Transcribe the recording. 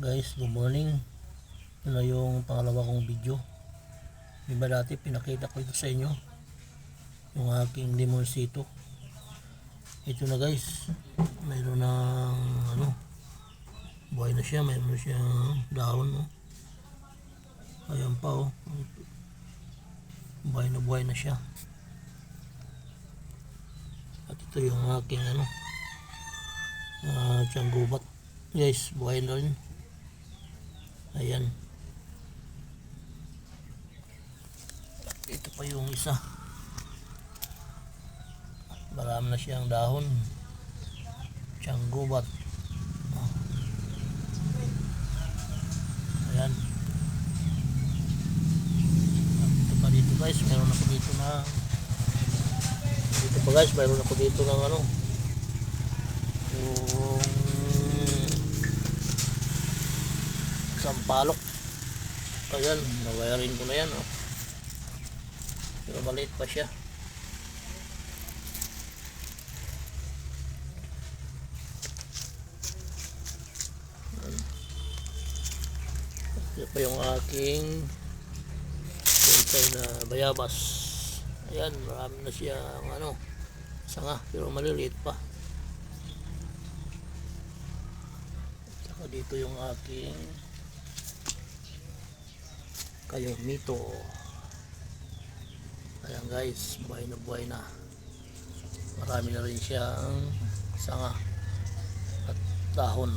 Guys, good morning. Ito na yung pangalawa kong video. Diba dati pinakita ko ito sa inyo, yung aking limonsito. Ito na guys, mayroon ng buhay na siya, mayroon na siyang dahon, no? Ayan pa, oh, buhay na siya. At ito yung aking tiyang gubat guys, buhay na rin. Ayan, ito pa yung isa, marami na siyang dahon, tiyang gubat. Ayan, ito pa dito guys, meron ako dito na mayroon ako dito ng yung sampalok. Ayan, nawayarin ko na yan, oh. Pero maliit pa siya. Ito pa yung aking bonsai na bayabas. Ayan, marami na siyang sanga, pero maliliit pa. Saka dito yung aking kayong mito. Ayan guys, buhay na. Marami na rin siyang sanga at dahon.